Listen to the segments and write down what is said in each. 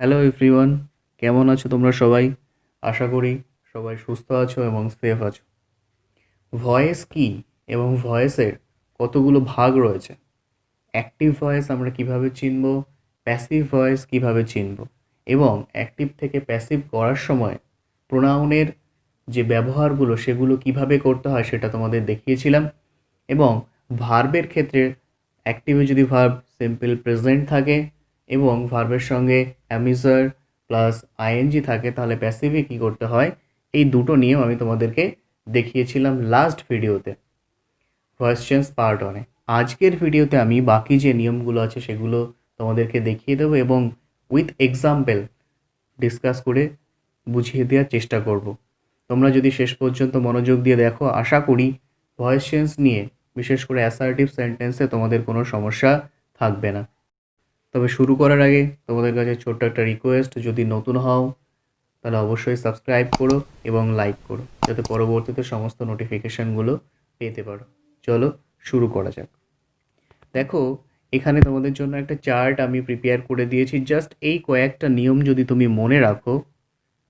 Hello everyone, কেমন আছো তোমরা সবাই? আশা করি সবাই সুস্থ আছো এবং সেফ আছো। ভয়েস কি এবং ভয়েসের কতগুলো ভাগ রয়েছে? অ্যাক্টিভ ভয়েস আমরা কিভাবে চিনব, প্যাসিভ ভয়েস কিভাবে চিনব, এবং অ্যাক্টিভ থেকে প্যাসিভ করার সময় প্রোনাউনের যে ব্যবহারগুলো সেগুলো কিভাবে করতে হয় সেটা তোমাদের দেখিয়েছিলাম। এবং ভার্বের ক্ষেত্রে অ্যাক্টিভে যদি ভার্ব সিম্পল প্রেজেন্ট থাকে এবং ভার্বের সঙ্গে অ্যামিজার প্লাস আইএনজি থাকে, তাহলে প্যাসিভে কী করতে হয়, এই দুটো নিয়ম আমি তোমাদেরকে দেখিয়েছিলাম লাস্ট ভিডিওতে, ভয়েস চেঞ্জ পার্ট ওয়ানে। আজকের ভিডিওতে আমি বাকি যে নিয়মগুলো আছে সেগুলো তোমাদেরকে দেখিয়ে দেবো এবং উইথ এক্সাম্পল ডিসকাস করে বুঝিয়ে দেওয়ার চেষ্টা করব। তোমরা যদি শেষ পর্যন্ত মনোযোগ দিয়ে দেখো, আশা করি ভয়েস চেঞ্জ নিয়ে বিশেষ করে অ্যাসার্টিভ সেন্টেন্সে তোমাদের কোনো সমস্যা থাকবে না। তবে শুরু করার আগে তোমাদের কাছে ছোট্ট একটা রিকোয়েস্ট, যদি নতুন হও তাহলে অবশ্যই সাবস্ক্রাইব করো এবং লাইক করো, যাতে পরবর্তীতে সমস্ত নোটিফিকেশানগুলো পেতে পারো। চলো শুরু করা যাক। দেখো, এখানে তোমাদের জন্য একটা চার্ট আমি প্রিপেয়ার করে দিয়েছি। জাস্ট এই কয়েকটা নিয়ম যদি তুমি মনে রাখো,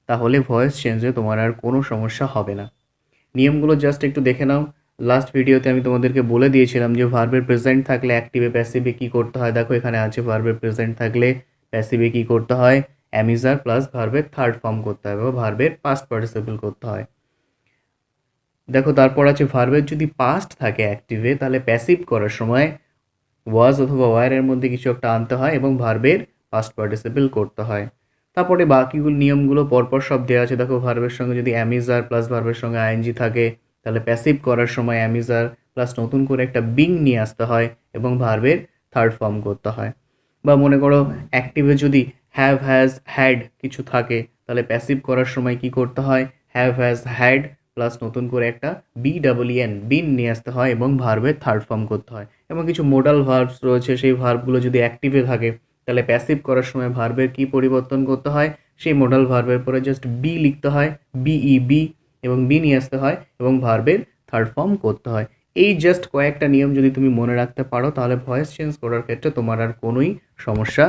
তাহলে ভয়েস চেঞ্জে তোমার আর কোনো সমস্যা হবে না। নিয়মগুলো জাস্ট একটু দেখে নাও। লাস্ট ভিডিওতে আমি তোমাদেরকে বলে দিয়েছিলাম যে ভার্বের প্রেজেন্ট থাকলে অ্যাক্টিভে প্যাসিভে কী করতে হয়। দেখো এখানে আছে ভার্বের প্রেজেন্ট থাকলে প্যাসিভে কী করতে হয়, অ্যামিজার প্লাস ভার্বের থার্ড ফর্ম করতে হবে বা ভার্বের পাস্ট পার্টিসিপল করতে হয়। দেখো তারপর আছে ভার্বের যদি পাস্ট থাকে অ্যাক্টিভে, তাহলে প্যাসিভ করার সময় ওয়াজ অথবা ওয়ারের মধ্যে কিছু একটা আনতে হয় এবং ভার্বের পাস্ট পার্টিসিপল করতে হয়। তারপরে বাকিগুলো নিয়মগুলো পরপর সব দেওয়া আছে। দেখো ভার্বের সঙ্গে যদি অ্যামিজার প্লাস ভার্বের সঙ্গে আইএনজি থাকে, তাহলে প্যাসিভ করার সময় অ্যামিজার প্লাস নতুন করে একটা বিং নিয়ে আসতে হয় এবং ভার্বের থার্ড ফর্ম করতে হয়। বা মনে করো অ্যাক্টিভে যদি হ্যাভ হ্যাজ হ্যাড কিছু থাকে, তাহলে প্যাসিভ করার সময় কি করতে হয়, হ্যাভ হ্যাজ হ্যাড প্লাস নতুন করে একটা BEEN বিন নিয়ে আসতে হয় এবং ভার্বের থার্ড ফর্ম করতে হয়। এবং কিছু মোডাল ভার্বস রয়েছে, সেই ভার্বগুলো যদি অ্যাক্টিভে থাকে, তাহলে প্যাসিভ করার সময় ভার্বের কি পরিবর্তন করতে হয়, সেই মোডাল ভার্বের পরে জাস্ট বি লিখতে হয়, BEB, এবং বি নিয়ে আসতে হয় এবং ভার্বের থার্ড ফর্ম করতে হয়। এই জাস্ট কয়েকটা নিয়ম যদি তুমি মনে রাখতে পারো, তাহলে ভয়েস চেঞ্জ করার ক্ষেত্রে তোমার আর কোনোই সমস্যা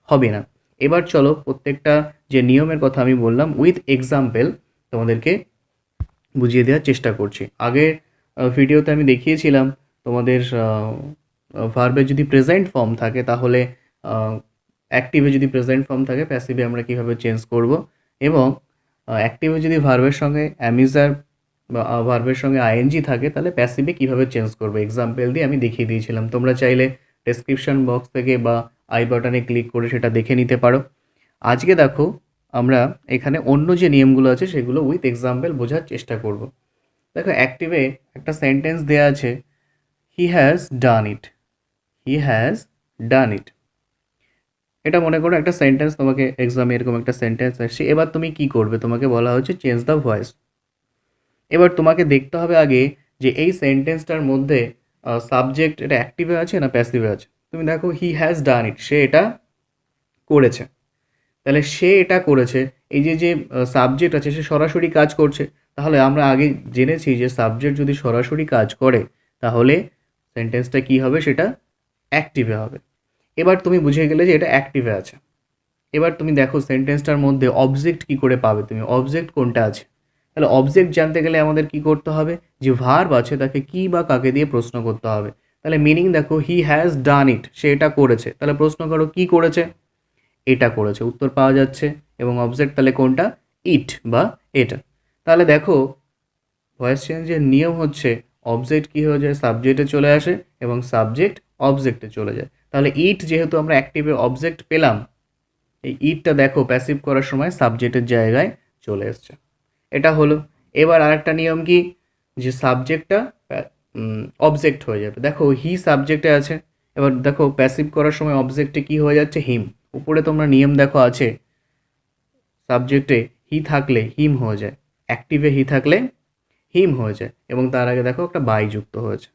হবে না। এবার চলো প্রত্যেকটা যে নিয়মের কথা আমি বললাম উইথ এক্সাম্পল তোমাদেরকে বুঝিয়ে দেওয়ার চেষ্টা করছি। আগের ভিডিওতে আমি দেখিয়েছিলাম তোমাদের ভার্বের যদি প্রেজেন্ট ফর্ম থাকে, তাহলে অ্যাক্টিভে যদি প্রেজেন্ট ফর্ম থাকে প্যাসিভে আমরা কীভাবে চেঞ্জ করব, এবং অ্যাক্টিভে যদি ভার্বের সঙ্গে অ্যামিজার বা ভার্বের সঙ্গে আইএনজি থাকে, তাহলে প্যাসিভে কীভাবে চেঞ্জ করবো এক্সাম্পল দিয়ে আমি দেখিয়ে দিয়েছিলাম। তোমরা চাইলে ডেসক্রিপশন বক্স থেকে বা আই বাটনে ক্লিক করে সেটা দেখে নিতে পারো। আজকে দেখো আমরা এখানে অন্য যে নিয়মগুলো আছে সেগুলো উইথ এক্সাম্পল বোঝার চেষ্টা করব। দেখো অ্যাক্টিভে একটা সেন্টেন্স দেওয়া আছে, he has done it, he has done ইট। এটা মনে করো একটা সেন্টেন্স, তোমাকে এক্সামে এরকম একটা সেন্টেন্স আসছে। এবার তুমি কি করবে, তোমাকে বলা হচ্ছে চেঞ্জ দ্য ভয়েস। এবার তোমাকে দেখতে হবে আগে যে এই সেন্টেন্সটার মধ্যে সাবজেক্ট এটা অ্যাক্টিভে আছে না প্যাসিভে আছে। তুমি দেখো হি হ্যাজ ডান ইট, সে এটা করেছে। তাহলে সে এটা করেছে, এই যে যে সাবজেক্ট আছে সে সরাসরি কাজ করছে। তাহলে আমরা আগে জেনেছি যে সাবজেক্ট যদি সরাসরি কাজ করে, তাহলে সেন্টেন্সটা কি হবে, সেটা অ্যাক্টিভে হবে। এবার তুমি বুঝে গেলে যে এটা অ্যাক্টিভে আছে। এবার তুমি দেখো সেন্টেন্সটার মধ্যে অবজেক্ট কি করে পাবে তুমি, অবজেক্ট কোনটা আছে। তাহলে অবজেক্ট জানতে গেলে আমাদের কি করতে হবে, যে ভার্ব আছে তাকে কি বা কাকে দিয়ে প্রশ্ন করতে হবে। তাহলে মিনিং দেখো, হি হ্যাজ ডান ইট, সে এটা করেছে। তাহলে প্রশ্ন করো কি করেছে, এটা করেছে, উত্তর পাওয়া যাচ্ছে। এবং অবজেক্ট তাহলে কোনটা, ইট বা এটা। তাহলে দেখো ভয়েস চেঞ্জের নিয়ম হচ্ছে অবজেক্ট কী হয়ে যায়, সাবজেক্টে চলে আসে এবং সাবজেক্ট অবজেক্টে চলে যায়। তাহলে ইট যেহেতু আমরা অ্যাক্টিভে অবজেক্ট পেলাম, এই ইটটা দেখো প্যাসিভ করার সময় সাবজেক্টের জায়গায় চলে এসছে। এটা হলো। এবার আরেকটা নিয়ম কি, যে সাবজেক্টটা অবজেক্ট হয়ে যাবে। দেখো হি সাবজেক্টে আছে, এবার দেখো প্যাসিভ করার সময় অবজেক্টে কি হয়ে যাচ্ছে, হিম। উপরে তোমরা নিয়ম দেখো আছে, সাবজেক্টে হি থাকলে হিম হয়ে যায়, অ্যাক্টিভে হি থাকলে হিম হয়ে যায়, এবং তার আগে দেখো একটা বাই যুক্ত হয়েছে।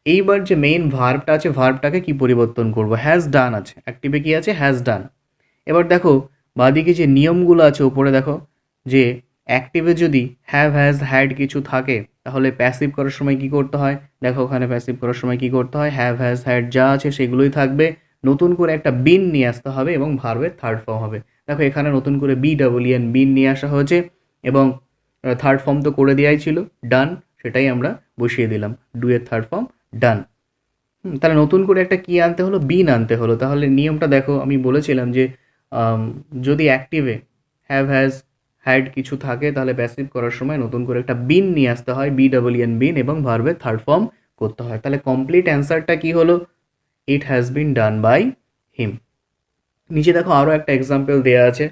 এইবার যে মেইন ভার্বটা আছে, ভার্বটাকে কি পরিবর্তন করব, হ্যাজ ডান আছে, অ্যাক্টিভে কি আছে, হ্যাজ ডান। এবার দেখো বাদিকে যে নিয়মগুলো আছে উপরে দেখো, যে অ্যাক্টিভে যদি হ্যাভ হ্যাজ হ্যাড কিছু থাকে, তাহলে প্যাসিভ করার সময় কি করতে হয়, দেখো ওখানে প্যাসিভ করার সময় কি করতে হয়, হ্যাভ হ্যাজ হ্যাড যা আছে সেগুলোই থাকবে, নতুন করে একটা বিন নিয়ে আসতে হবে এবং ভার্বের থার্ড ফর্ম হবে। দেখো এখানে নতুন করে BEEN বিন নিয়ে আসা হয়েছে এবং থার্ড ফর্ম তো করে দেওয়াই ছিল, ডান, সেটাই আমরা বসিয়ে দিলাম, ডু এর থার্ড ফর্ম ডান। তাহলে নতুন করে একটা কি আনতে হলো, বিন আনতে হলো। তাহলে নিয়মটা দেখো, আমি বলেছিলাম যে যদি অ্যাক্টিভে হ্যাভ হ্যাজ হ্যাড কিছু থাকে তাহলে প্যাসিভ করার সময় নতুন করে একটা বিন নিয়ে আসতে হয়, BEEN বিন, এবং ভার্বের থার্ড ফর্ম করতে হয়। তাহলে কমপ্লিট অ্যান্সারটা কি হলো, it has been done by him. নিচে দেখো আরও একটা এক্সাম্পল দেওয়া আছে,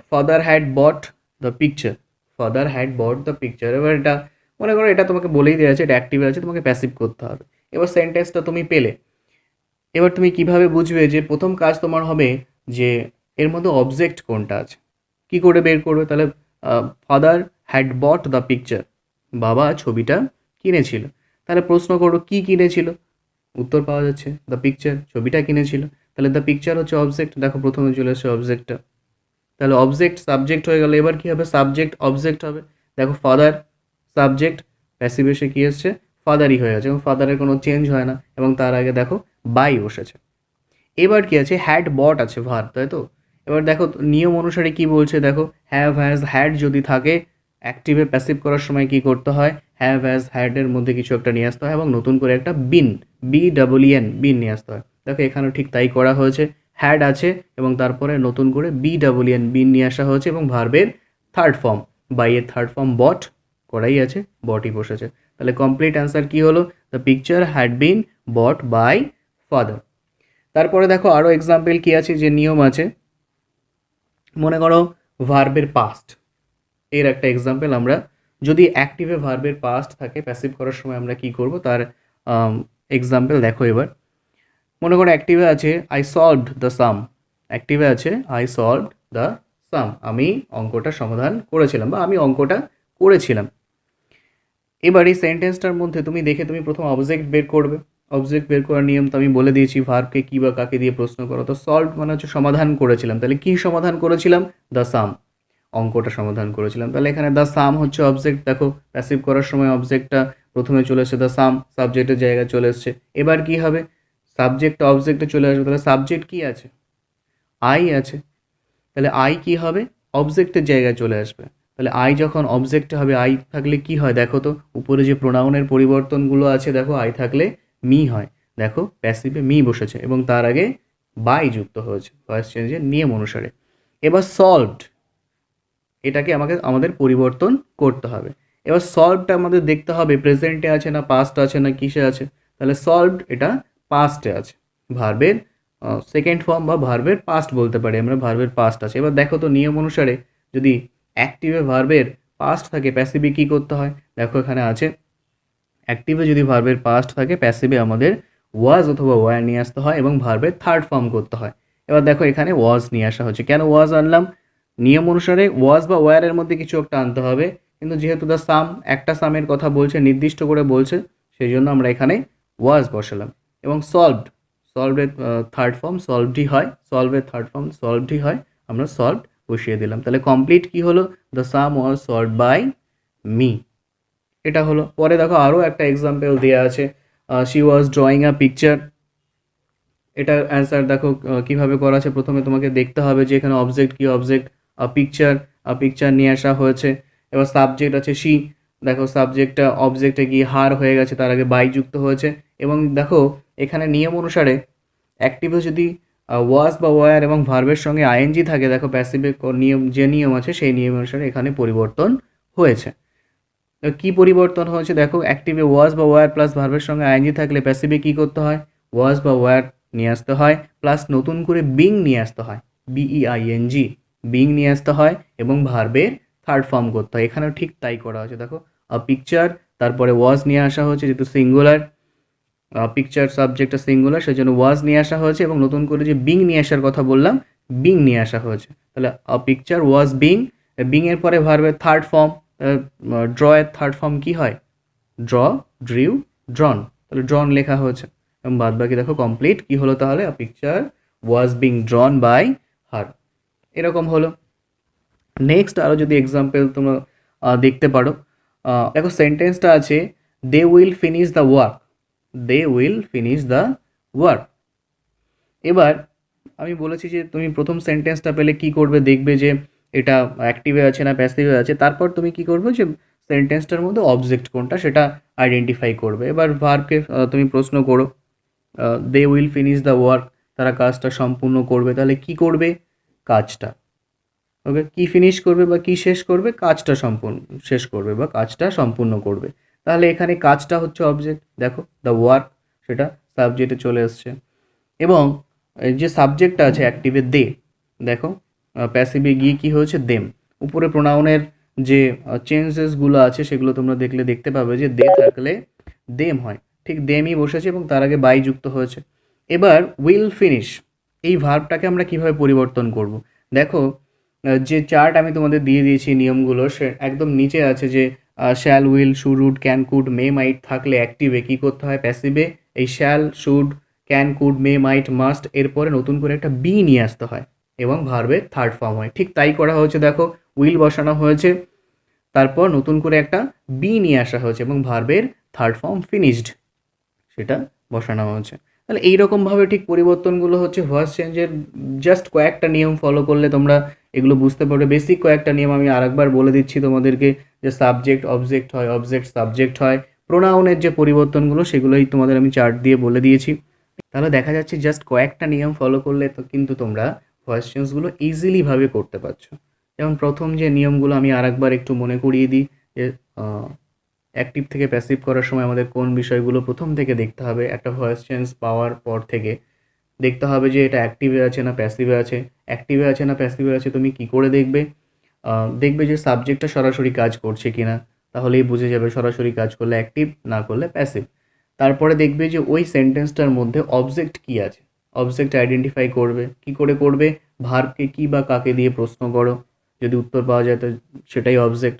father had bot the picture, father had bot the picture. এবার এটা মনে করো এটা তোমাকে বলেই দেওয়া আছে, এটা অ্যাক্টিভে আছে, তোমাকে প্যাসিভ করতে হবে। এবার সেন্টেন্সটা তুমি পেলে, এবার তুমি কিভাবে বুঝবে যে প্রথম কাজ তোমার হবে যে এর মধ্যে অবজেক্ট কোনটা আছে, কি করে বের করবে? তাহলে father had bot the picture, বাবা ছবিটা কিনেছিল। তাহলে প্রশ্ন করো কি কিনেছিল, উত্তর পাওয়া যাচ্ছে দ্য পিকচার, ছবিটা কিনেছিল। তাহলে দ্য পিকচার হচ্ছে অবজেক্ট, দেখো প্রথমে চলে এসেছে অবজেক্টটা। তাহলে অবজেক্ট সাবজেক্ট হয়ে গেল, এবার কী হবে, সাবজেক্ট অবজেক্ট হবে। দেখো ফাদার সাবজেক্ট, প্যাসিভ এসে কী এসছে, ফাদারই হয়ে আছে, এবং ফাদারের কোনো চেঞ্জ হয় না, এবং তার আগে দেখো বাই বসেছে। এবার কি আছে, হ্যাড বট আছে ভার্ব, তাই তো? এবার দেখো নিয়ম অনুসারে কি বলছে, দেখো হ্যাভ হ্যাজ হ্যাড যদি থাকে অ্যাক্টিভে প্যাসিভ করার সময় কি করতে হয়, হ্যাভ হ্যাজ হ্যাডের মধ্যে কিছু একটা নিয়ে আসতে হয় এবং নতুন করে একটা বিন, BEEN বিন নিয়ে আসতে হয়। দেখো এখানেও ঠিক তাই করা হয়েছে, হ্যাড আছে এবং তারপরে নতুন করে BEEN বিন নিয়ে আসা হয়েছে এবং ভার্বের থার্ড ফর্ম, বাই এর থার্ড ফর্ম বট করাই আছে, বটই বসেছে। তাহলে কমপ্লিট অ্যান্সার কি হলো, the picture had been bought by father. তারপরে দেখো আরও এক্সাম্পল কি আছে, যে নিয়ম আছে, মনে করো ভার্বের পাস্ট, এর একটা এক্সাম্পল আমরা, যদি অ্যাক্টিভে ভার্বের পাস্ট থাকে প্যাসিভ করার সময় আমরা কি করব তার এক্সাম্পল দেখো। এবার মনে করো অ্যাক্টিভে আছে আই সলভড দ্য সাম, অ্যাক্টিভে আছে আই সলভড দ্য সাম, আমি অঙ্কটা সমাধান করেছিলাম বা আমি অঙ্কটা করেছিলাম। এবার এই সেন্টেন্সটার মধ্যে তুমি দেখে তুমি প্রথম অবজেক্ট বের করবে, অবজেক্ট বের করার নিয়ম তো আমি বলে দিয়েছি, ভার্বকে কী বা কাকে দিয়ে প্রশ্ন করো। তো সলভ মানে হচ্ছে সমাধান করেছিলাম, তাহলে কী সমাধান করেছিলাম, দ্য সাম, অঙ্কটা সমাধান করেছিলাম। তাহলে এখানে দ্য সাম হচ্ছে অবজেক্ট, দেখো প্যাসিভ করার সময় অবজেক্টটা প্রথমে চলে এসেছে, দ্য সাম সাবজেক্টের জায়গায় চলে এসছে। এবার কি হবে, সাবজেক্ট অবজেক্টে চলে আসবে, তাহলে সাবজেক্ট কি আছে, আই আছে, তাহলে আই কি হবে, অবজেক্টের জায়গায় চলে আসবে। তাহলে আই যখন অবজেক্টে হবে, আই থাকলে কি হয় দেখো তো, উপরে যে প্রোনাউনের পরিবর্তনগুলো আছে দেখো, আই থাকলে মি হয়, দেখো প্যাসিভে মি বসেছে এবং তার আগে বাই যুক্ত হয়েছে ভয়েস চেঞ্জের নিয়ম অনুসারে। এবার সলভড, এটাকে আমাদের পরিবর্তন করতে হবে। এবার সলভটা আমাদের দেখতে হবে প্রেজেন্টে আছে না পাস্ট আছে না কিসে আছে। তাহলে সলভড এটা পাস্টে আছে, ভার্বের সেকেন্ড ফর্ম বা ভার্বের পাস্ট বলতে পারি আমরা, ভার্বের পাস্ট আছে। এবার দেখো তো নিয়ম অনুসারে যদি অ্যাক্টিভে ভার্বের পাস্ট থাকে প্যাসিভে কী করতে হয়, দেখো এখানে আছে অ্যাক্টিভে যদি ভার্বের পাস্ট থাকে প্যাসিভে আমাদের ওয়াজ অথবা ওয়্যার নিয়ে আসতে হয় এবং ভার্বের থার্ড ফর্ম করতে হয়। এবার দেখো এখানে ওয়াজ নিয়ে আসা হচ্ছে, কেন ওয়াজ আনলাম, নিয়ম অনুসারে ওয়াজ বা ওয়্যারের মধ্যে কিছু একটা আনতে হবে, কিন্তু যেহেতু দ্য সাম একটা সামের কথা বলছে, নির্দিষ্ট করে বলছে, সেই জন্য আমরা এখানে ওয়াজ বসালাম। এবং সলভড, সলভের থার্ড ফর্ম সলভডই হয়, সলভের থার্ড ফর্ম সলভডই হয়, আমরা সলভড বসিয়ে দিলাম। তাহলে কমপ্লিট কি হলো, the sum was solved by me, এটা হলো। পরে দেখো আরও একটা এক্সাম্পল দেওয়া আছে, she was drawing a picture. এটার অ্যান্সার দেখো কীভাবে করা আছে, প্রথমে তোমাকে দেখতে হবে যে এখানে অবজেক্ট কি, অবজেক্ট পিকচার, পিকচার নিয়ে আসা হয়েছে। এবার সাবজেক্ট আছে শি, দেখো সাবজেক্টটা অবজেক্টে গিয়ে হার হয়ে গেছে, তার আগে বাই যুক্ত হয়েছে। এবং দেখো এখানে নিয়ম অনুসারে অ্যাক্টিভে যদি ওয়াজ বা ওয়্যার এবং ভার্বের সঙ্গে আইএনজি থাকে, দেখো প্যাসিভে নিয়ম যে নিয়ম আছে সেই নিয়ম অনুসারে এখানে পরিবর্তন হয়েছে। কি পরিবর্তন হয়েছে দেখো, অ্যাক্টিভে ওয়াজ বা ওয়্যার প্লাস ভার্বের সঙ্গে আইএনজি থাকলে প্যাসিভে কী করতে হয়, ওয়াজ বা ওয়্যার নিয়ে আসতে হয়, প্লাস নতুন করে বিং নিয়ে আসতে হয়, BEING বিং নিয়ে আসতে হয় এবং ভার্বের থার্ড ফর্ম করতে হয়। এখানেও ঠিক তাই করা হয়েছে, দেখো পিকচার, তারপরে ওয়াজ নিয়ে আসা হয়েছে যেহেতু সিঙ্গুলার, পিকচার সাবজেক্টটা সিঙ্গুলার সেই জন্য ওয়াজ নিয়ে আসা হয়েছে এবং নতুন করে যে বিং নিয়ে আসার কথা বললাম বিং নিয়ে আসা হয়েছে। তাহলে পিকচার ওয়াজ বিং, বিংয়ের পরে ভার্বের থার্ড ফর্ম, ড্র এর থার্ড ফর্ম কী হয়, ড্র, ড্রিউ, ড্রন, তাহলে ড্রন লেখা হয়েছে এবং বাদ বাকি দেখো কমপ্লিট কী হলো, তাহলে picture was being drawn by her, এরকম হলো। নেক্সট আরও যদি এক্সাম্পল তোমরা দেখতে পারো, দেখো সেন্টেন্সটা আছে they will finish the work, they will finish the work. এবার আমি বলেছি যে তুমি প্রথম সেন্টেন্সটা পেলে কি করবে, দেখবে যে এটা অ্যাক্টিভে আছে না প্যাসিভে আছে, তারপর তুমি কি করবে যে সেন্টেন্সটার মধ্যে অবজেক্ট কোনটা সেটা আইডেন্টিফাই করবে। এবার ভার্বকে তুমি প্রশ্ন করো, they will finish the work, তারা কাজটা সম্পূর্ণ করবে, তাহলে কি করবে, কাজটা। ওকে, কি ফিনিশ করবে বা কি শেষ করবে, কাজটা সম্পূর্ণ শেষ করবে বা কাজটা সম্পূর্ণ করবে। তাহলে এখানে কাজটা হচ্ছে অবজেক্ট, দেখো দ্য ওয়ার্ক সেটা সাবজেক্টে চলে এসছে। এবং এই যে সাবজেক্টটা আছে অ্যাক্টিভে দে, দেখো প্যাসিভে গিয়ে কি হয়েছে, দেম। উপরে প্রোনাউনের যে চেঞ্জেসগুলো আছে সেগুলো তোমরা দেখতে পাবে যে দে থাকলে দেম হয়, ঠিক দেমই বসেছে এবং তার আগে বাই যুক্ত হয়েছে। এবার উইল ফিনিশ, এই ভার্বটাকে আমরা কিভাবে পরিবর্তন করব, দেখো যে চার্ট আমি তোমাদের দিয়ে দিয়েছি নিয়মগুলো, সে একদম নিচে আছে যে shall will should would can could may might থাকলে অ্যাক্টিভে কী করতে হয়, প্যাসিভে এই shall should can could may might must এরপরে নতুন করে একটা বি নিয়ে আসতে হয় এবং ভার্বের থার্ড ফর্ম হয়। ঠিক তাই করা হয়েছে, দেখো উইল বসানো হয়েছে, তারপর নতুন করে একটা বি নিয়ে আসা হয়েছে এবং ভার্বের থার্ড ফর্ম ফিনিশড সেটা বসানো হয়েছে। তাহলে এইরকমভাবে ঠিক পরিবর্তনগুলো হচ্ছে ভয়েস চেঞ্জের। জাস্ট কয়েকটা নিয়ম ফলো করলে তোমরা এগুলো বুঝতে পারবে। বেসিক কয়েকটা নিয়ম আমি আরেকবার বলে দিচ্ছি তোমাদেরকে, যে সাবজেক্ট অবজেক্ট হয়, অবজেক্ট সাবজেক্ট হয়, প্রোনাউনের যে পরিবর্তনগুলো সেগুলোই তোমাদের আমি চার্ট দিয়ে বলে দিয়েছি। তাহলে দেখা যাচ্ছে জাস্ট কয়েকটা নিয়ম ফলো করলে তো কিন্তু তোমরা ভয়েস চেঞ্জগুলো ইজিলিভাবে করতে পারছো। যেমন প্রথম যে নিয়মগুলো আমি আরেকবার একটু মনে করিয়ে দিই, যে অ্যাক্টিভ থেকে প্যাসিভ করার সময় আমাদের কোন বিষয়গুলো প্রথম থেকে দেখতে হবে। একটা ভয়েস চেঞ্জ পাওয়ার পর থেকে দেখতে হবে যে এটা অ্যাক্টিভে আছে না প্যাসিভে আছে। অ্যাক্টিভে আছে না প্যাসিভে আছে তুমি কি করে দেখবে, দেখবে যে সাবজেক্টটা সরাসরি কাজ করছে কি না, তাহলেই বুঝে যাবে সরাসরি কাজ করলে অ্যাক্টিভ, না করলে প্যাসিভ। তারপরে দেখবে যে ওই সেন্টেন্সটার মধ্যে অবজেক্ট কি আছে, অবজেক্ট আইডেন্টিফাই করবে। কি করে করবে, ভার্বকে কি বা কাকে দিয়ে প্রশ্ন করো, যদি উত্তর পাওয়া যায় তো সেটাই অবজেক্ট।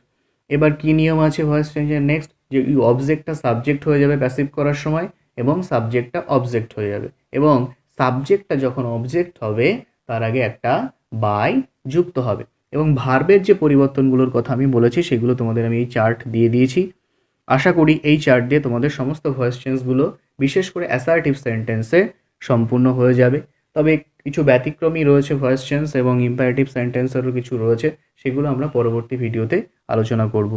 এবার কি নিয়ম আছে ভয়েস চেঞ্জের নেক্সট, যে এই অবজেক্টটা সাবজেক্ট হয়ে যাবে প্যাসিভ করার সময় এবং সাবজেক্টটা অবজেক্ট হয়ে যাবে, এবং সাবজেক্টটা যখন অবজেক্ট হবে তার আগে একটা বাই যুক্ত হবে। এবং ভার্বের যে পরিবর্তনগুলোর কথা আমি বলেছি সেগুলো তোমাদের আমি এই চার্ট দিয়ে দিয়েছি। আশা করি এই চার্ট দিয়ে তোমাদের সমস্ত ভয়েস চেঞ্জগুলো বিশেষ করে অ্যাসার্টিভ সেন্টেন্সে সম্পূর্ণ হয়ে যাবে। তবে কিছু ব্যতিক্রমী রয়েছে ভয়েস চেঞ্জ এবং ইম্পারেটিভ সেন্টেন্সেরও কিছু রয়েছে, সেগুলো আমরা পরবর্তী ভিডিওতে আলোচনা করব।